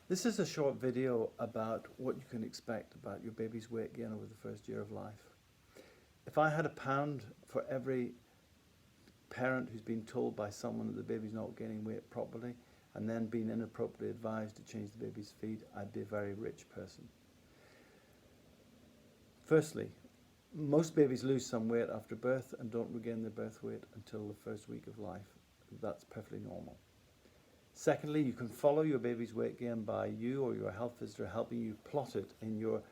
This is a short video about what you can expect about your baby's weight gain over the first year of life. If I had £1 for every parent who's been told by someone that the baby's not gaining weight properly and then been inappropriately advised to change the baby's feed, I'd be a very rich person. Firstly, most babies lose some weight after birth and don't regain their birth weight until the first week of life. That's perfectly normal. Secondly, you can follow your baby's weight gain by you or your health visitor helping you plot it in your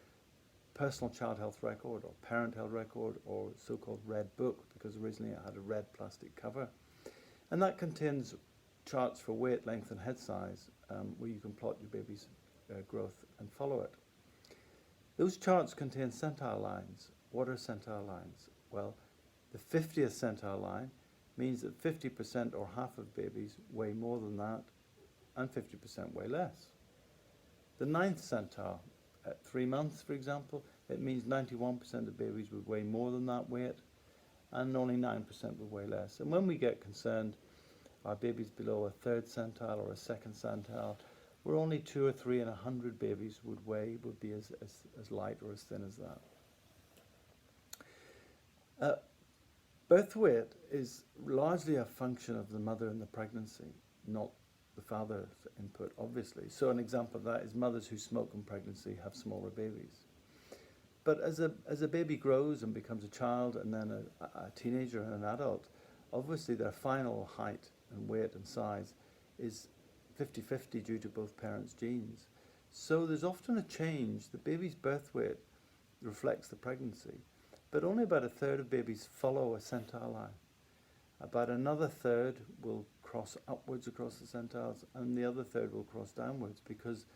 personal child health record or parent health record or so-called red book, because originally it had a red plastic cover. And that contains charts for weight, length and head size where you can plot your baby's growth and follow it. Those charts contain centile lines. What are centile lines? Well, the 50th centile line means that 50% or half of babies weigh more than that and 50% weigh less. The 9th centile, at 3 months for example, it means 91% of babies would weigh more than that weight and only 9% would weigh less. And when we get concerned, our babies below a 3rd centile or a 2nd centile, where only 2 or 3 in 100 babies would be as light or as thin as that. Birth weight is largely a function of the mother and the pregnancy, not the father's input, obviously. So an example of that is mothers who smoke in pregnancy have smaller babies. But as a baby grows and becomes a child and then a teenager and an adult, obviously their final height and weight and size is 50-50 due to both parents' genes. So there's often a change. The baby's birth weight reflects the pregnancy, but only about a third of babies follow a centile line. About another third will cross upwards across the centiles, and the other third will cross downwards, because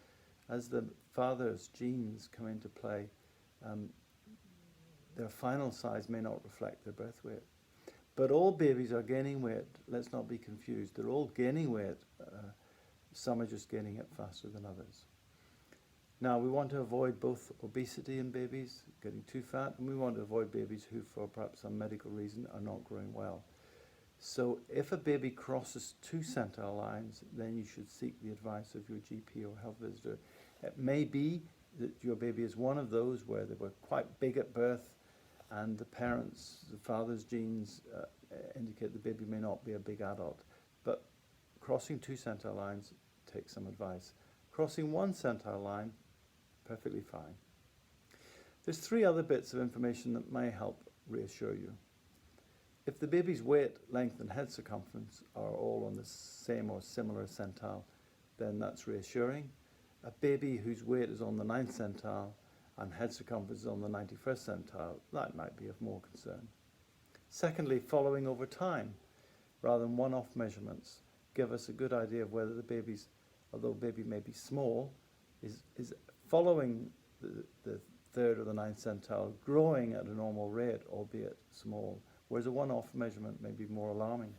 as the father's genes come into play, their final size may not reflect their birth weight. But all babies are gaining weight. Let's not be confused. They're all gaining weight. Some are just gaining it faster than others. Now, we want to avoid both obesity in babies, getting too fat, and we want to avoid babies who, for perhaps some medical reason, are not growing well. So if a baby crosses 2 centile lines, then you should seek the advice of your GP or health visitor. It may be that your baby is one of those where they were quite big at birth and the father's genes indicate the baby may not be a big adult. But crossing 2 centile lines takes some advice. Crossing 1 centile line, perfectly fine. There's 3 other bits of information that may help reassure you. If the baby's weight, length and head circumference are all on the same or similar centile, then that's reassuring. A baby whose weight is on the 9th centile and head circumference is on the 91st centile, that might be of more concern. Secondly, following over time, rather than one-off measurements, give us a good idea of whether the baby's, although baby may be small, is following the 3rd or the 9th centile, growing at a normal rate, albeit small, whereas a one-off measurement may be more alarming.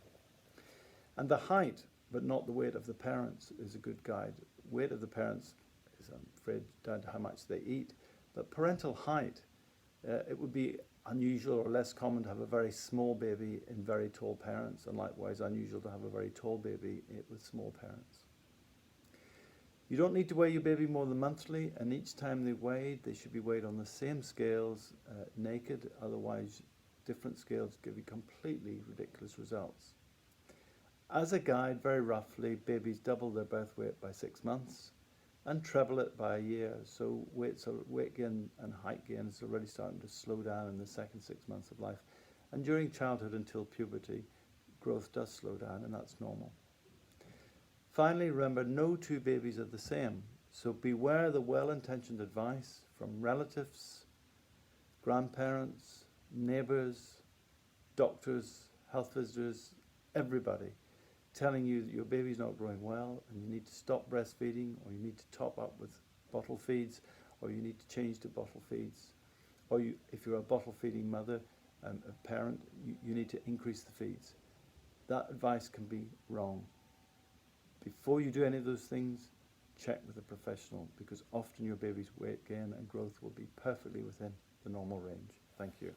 And the height, but not the weight of the parents, is a good guide. Weight of the parents is, I'm afraid, down to how much they eat, but parental height, it would be unusual or less common to have a very small baby in very tall parents, and likewise unusual to have a very tall baby with small parents. You don't need to weigh your baby more than monthly, and each time they're weighed, they should be weighed on the same scales, naked, otherwise different scales give you completely ridiculous results. As a guide, very roughly, babies double their birth weight by 6 months and treble it by a year. So weight gain and height gain is already starting to slow down in the second 6 months of life. And during childhood until puberty, growth does slow down, and that's normal. Finally, remember, no 2 babies are the same. So beware the well-intentioned advice from relatives, grandparents, neighbors, doctors, health visitors, everybody, telling you that your baby's not growing well and you need to stop breastfeeding, or you need to top up with bottle feeds, or you need to change to bottle feeds. Or if you're a bottle feeding mother, a parent, you need to increase the feeds. That advice can be wrong. Before you do any of those things, check with a professional, because often your baby's weight gain and growth will be perfectly within the normal range. Thank you.